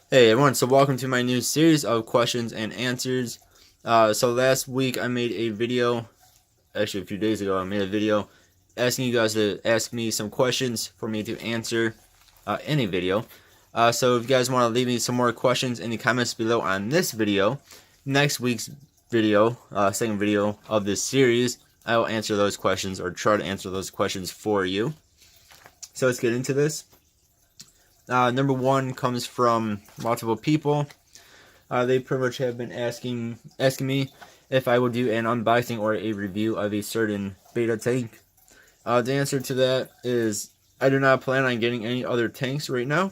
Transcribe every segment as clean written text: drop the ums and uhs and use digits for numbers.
Hey everyone, so welcome to my new series of questions and answers. So last week I made a video, actually a few days ago I made a video asking you guys to ask me some questions for me to answer in a video. So if you guys want to leave me some more questions in the comments below on this video, next week's video, second video of this series, I will answer those questions or try to answer those questions for you. So let's get into this. Number one comes from multiple people. They pretty much have been asking me if I will do an unboxing or a review of a certain beta tank. The answer to that is I do not plan on getting any other tanks right now.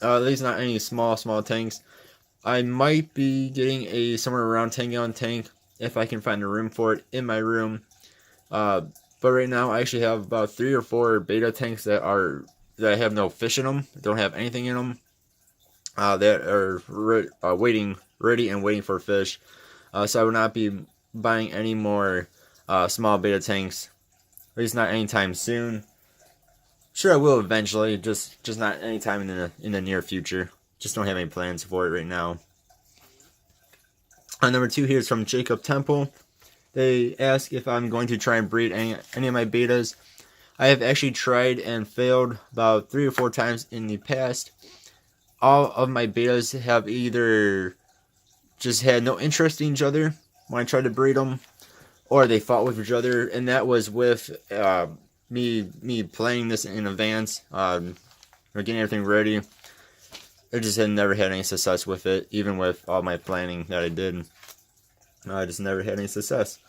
At least not any small tanks. I might be getting a somewhere around 10-gallon tank if I can find a room for it in my room. But right now I actually have about 3 or 4 beta tanks that have no fish in them, don't have anything in them, that are ready and waiting for fish. So I will not be buying any more small beta tanks, at least not anytime soon. Sure, I will eventually, just not anytime in the near future. Just don't have any plans for it right now. Number 2 here is from Jacob Temple. They ask if I'm going to try and breed any of my betas. I have actually tried and failed about 3 or 4 times in the past. All of my betas have either just had no interest in each other when I tried to breed them, or they fought with each other, and that was with me playing this in advance, or getting everything ready. I just had never had any success with it, even with all my planning that I did. I just never had any success.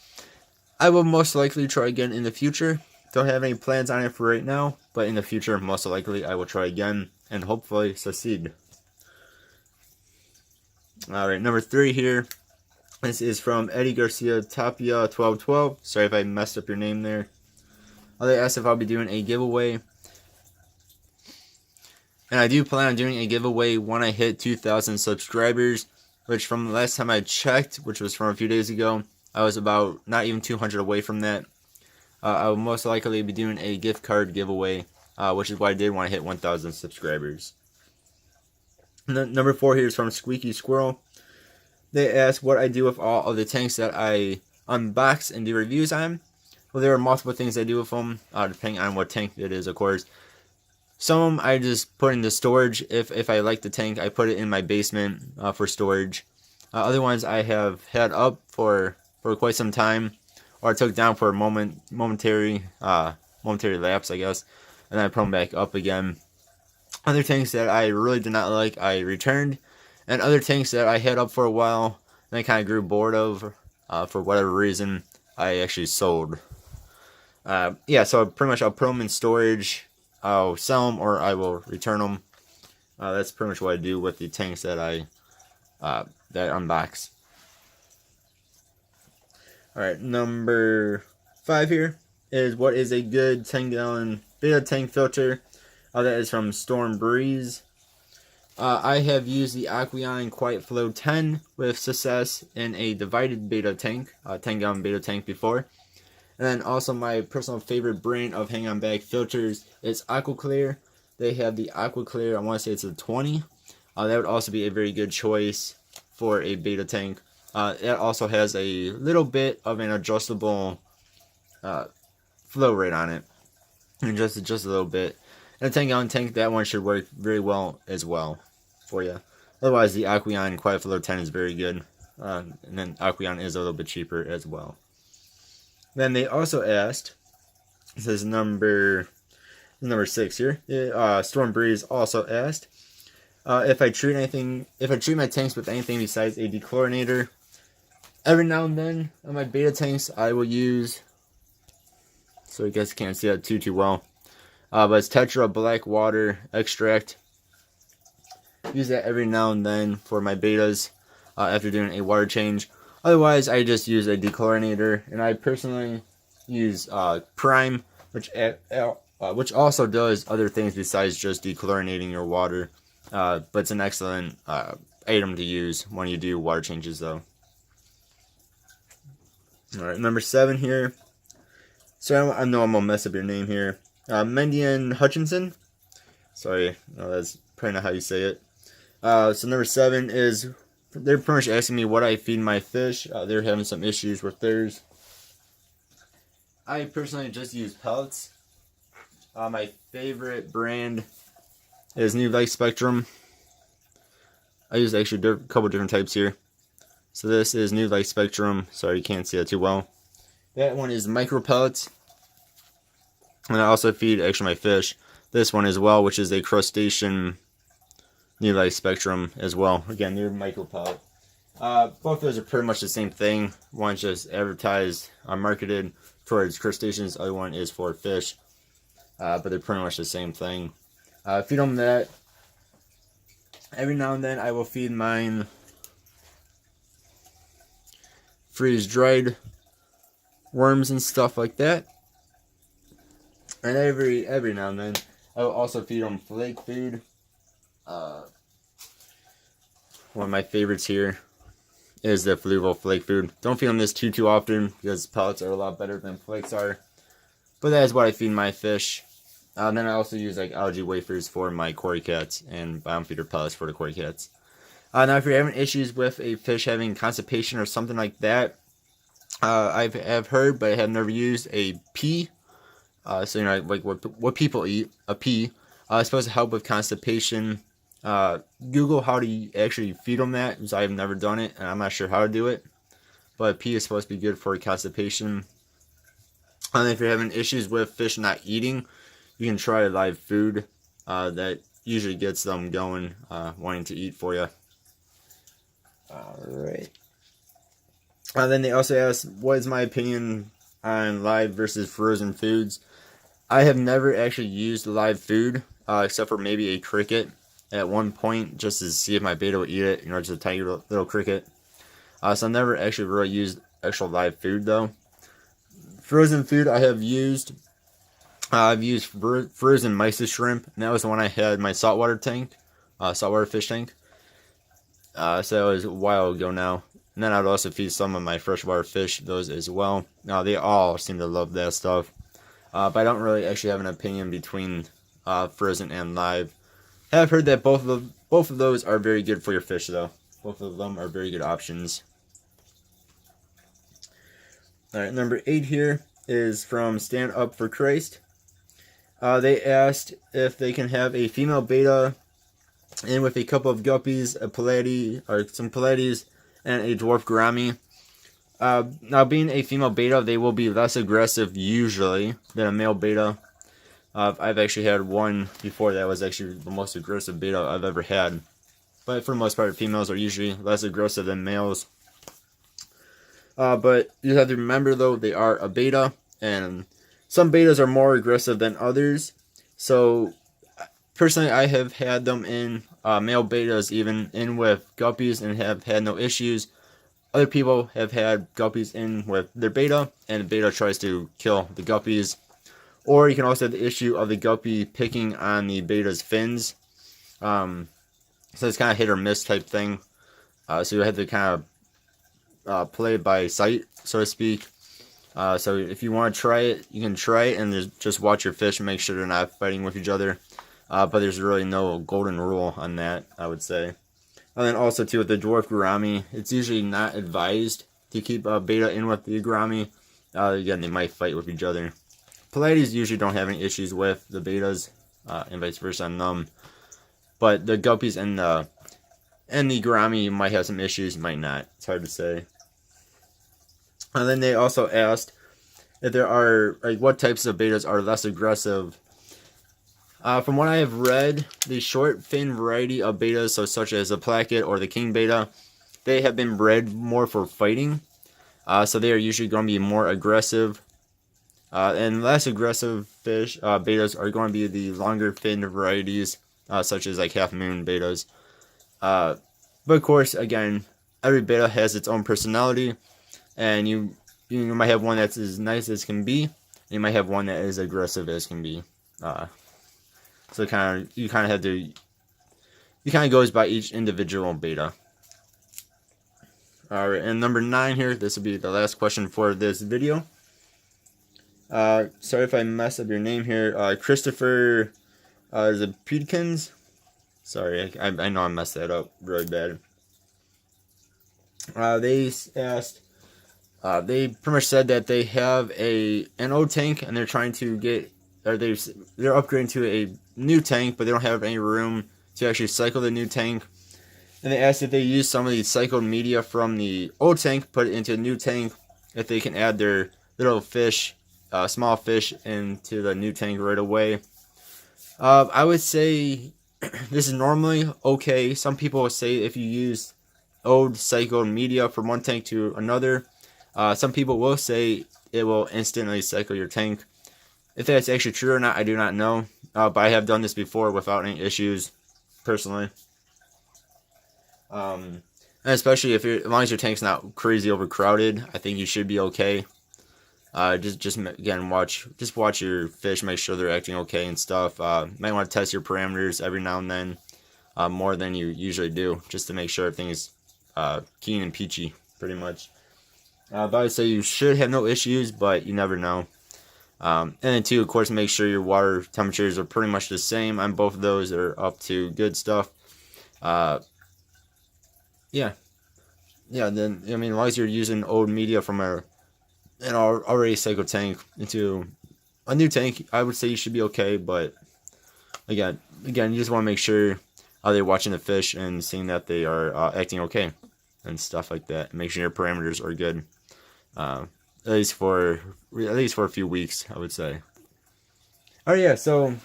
I will most likely try again in the future. Don't have any plans on it for right now, but in the future, most likely, I will try again and hopefully succeed. Alright, number 3 here. This is from Eddie Garcia Tapia 1212. Sorry if I messed up your name there. They asked if I'll be doing a giveaway. And I do plan on doing a giveaway when I hit 2,000 subscribers, which from the last time I checked, which was from a few days ago, I was about not even 200 away from that. I will most likely be doing a gift card giveaway, which is why I did want to hit 1,000 subscribers. Number 4 here is from Squeaky Squirrel. They ask what I do with all of the tanks that I unbox and do reviews on. Well, there are multiple things I do with them, depending on what tank it is, of course. Some of them I just put into storage. If I like the tank, I put it in my basement for storage. Other ones I have had up for quite some time, or I took down for a momentary lapse, I guess, and then I put them back up again. Other tanks that I really did not like, I returned, and other tanks that I had up for a while and I kind of grew bored of for whatever reason, I actually sold. Yeah, so pretty much I'll put them in storage, I'll sell them, or I will return them. That's pretty much what I do with the tanks that I unbox. Alright, number 5 here is what is a good 10-gallon beta tank filter. That is from Storm Breeze. I have used the Aqueon Quiet Flow 10 with success in a divided beta tank, 10-gallon beta tank before. And then also my personal favorite brand of hang-on bag filters is AquaClear. They have the AquaClear, I want to say it's a 20. That would also be a very good choice for a beta tank. It also has a little bit of an adjustable flow rate on it, and just a little bit. And a 10-gallon tank, that one should work very well as well for you. Otherwise, the Aqueon Quiet Flow 10 is very good, and then Aqueon is a little bit cheaper as well. Then they also asked, this is number 6 here. Storm Breeze also asked if I treat my tanks with anything besides a dechlorinator. Every now and then on my beta tanks, I will use, so I guess you can't see that too well, but it's Tetra Black Water Extract. Use that every now and then for my betas after doing a water change. Otherwise, I just use a dechlorinator, and I personally use Prime, which also does other things besides just dechlorinating your water. But it's an excellent item to use when you do water changes, though. Alright, number 7 here. So I know I'm gonna mess up your name here. Mendian Hutchinson. Sorry, no, that's probably not how you say it. So number 7 is, they're pretty much asking me what I feed my fish. They're having some issues with theirs. I personally just use pellets. My favorite brand is New Light Spectrum. I use actually a couple different types here. So this is New Light Spectrum. Sorry, you can't see that too well. That one is micro pellets. And I also feed actually my fish this one as well, which is a crustacean New Light Spectrum as well. Again, they're micro pellet. Both of those are pretty much the same thing. One's just advertised or marketed towards crustaceans. The other one is for fish. But they're pretty much the same thing. Feed them that. Every now and then I will feed mine freeze-dried worms and stuff like that. And every now and then I will also feed them flake food. One of my favorites here is the Fluval flake food. Don't feed them this too often because pellets are a lot better than flakes are. But that is what I feed my fish. Then I also use like algae wafers for my cory cats and biofeeder pellets for the cory cats. Now if you're having issues with a fish having constipation or something like that, I have heard but I have never used a pea. So you know, like what people eat, a pea. It's supposed to help with constipation. Google how to actually feed them that, because I've never done it and I'm not sure how to do it. But pea is supposed to be good for constipation. And if you're having issues with fish not eating, you can try live food. That usually gets them going, wanting to eat for you. Alright. Then they also asked, what is my opinion on live versus frozen foods? I have never actually used live food, except for maybe a cricket at one point, just to see if my betta would eat it. You know, just a tiny little cricket. So I've never actually really used actual live food though. Frozen food I have used. I've used frozen mysis shrimp, and that was the one I had in my saltwater tank, saltwater fish tank. So that was a while ago now. And then I'd also feed some of my freshwater fish those as well. Now they all seem to love that stuff. But I don't really actually have an opinion between frozen and live. I have heard that both of those are very good for your fish though. Both of them are very good options. Alright, number 8 here is from Stand Up for Christ. They asked if they can have a female betta in with a couple of guppies, a pallades, or some pallades, and a dwarf gourami. Now, being a female betta, they will be less aggressive usually than a male betta. I've actually had one before that was actually the most aggressive betta I've ever had. But for the most part, females are usually less aggressive than males. But you have to remember though, they are a betta, and some bettas are more aggressive than others. So personally, I have had them in male bettas even in with guppies and have had no issues. Other people have had guppies in with their betta, and the betta tries to kill the guppies. Or you can also have the issue of the guppy picking on the betta's fins. So it's kind of hit or miss type thing. So you have to kind of play by sight, so to speak. So if you want to try it, you can try it and just watch your fish and make sure they're not fighting with each other. But there's really no golden rule on that, I would say. And then also too with the dwarf gourami, it's usually not advised to keep a betta in with the gourami. Again, they might fight with each other. Pallades usually don't have any issues with the bettas, and vice versa on them. But the guppies and the gourami might have some issues, might not. It's hard to say. And then they also asked if there are, like, what types of bettas are less aggressive. From what I have read, the short fin variety of bettas, so such as the placket or the king betta, they have been bred more for fighting. So they are usually going to be more aggressive. And less aggressive fish, bettas are going to be the longer fin varieties, such as like half moon bettas. But of course, again, every betta has its own personality, and you might have one that's as nice as can be, and you might have one that is aggressive as can be. So you kind of goes by each individual betta. Alright, and number 9 here, this will be the last question for this video. Sorry if I mess up your name here. Christopher Zapudkins. Sorry, I know I messed that up really bad. They asked. They pretty much said that they have an old tank and they're trying to get, or they're upgrading to a new tank, but they don't have any room to actually cycle the new tank. And they asked if they use some of the cycled media from the old tank, put it into a new tank, if they can add their little fish, small fish, into the new tank right away. I would say this is normally okay. Some people will say if you use old cycled media from one tank to another, some people will say it will instantly cycle your tank. If that's actually true or not, I do not know. But I have done this before without any issues, personally. And especially as long as your tank's not crazy overcrowded, I think you should be okay. Just again, watch your fish, make sure they're acting okay and stuff. Might want to test your parameters every now and then, more than you usually do, just to make sure everything is keen and peachy, pretty much. But I would say you should have no issues, but you never know. And then too, of course, make sure your water temperatures are pretty much the same on both of those. They're up to good stuff. Yeah. Then I mean, as long as you're using old media from an already cycled tank into a new tank, I would say you should be okay. But again, you just want to make sure they're watching the fish and seeing that they are acting okay and stuff like that. Make sure your parameters are good. At least for a few weeks, I would say. Oh yeah, so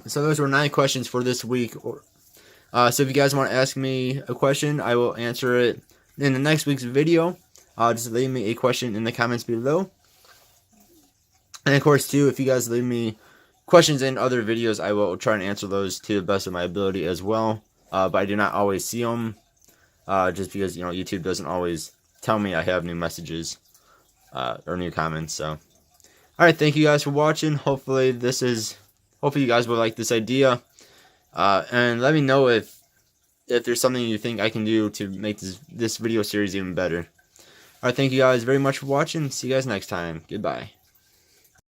those were 9 questions for this week. So if you guys want to ask me a question, I will answer it in the next week's video. Just leave me a question in the comments below. And of course, too, if you guys leave me questions in other videos, I will try and answer those to the best of my ability as well. But I do not always see them, just because YouTube doesn't always tell me I have new messages or new comments. So, all right, thank you guys for watching. Hopefully you guys will like this idea. And let me know if there's something you think I can do to make this video series even better. Alright, thank you guys very much for watching. See you guys next time. Goodbye.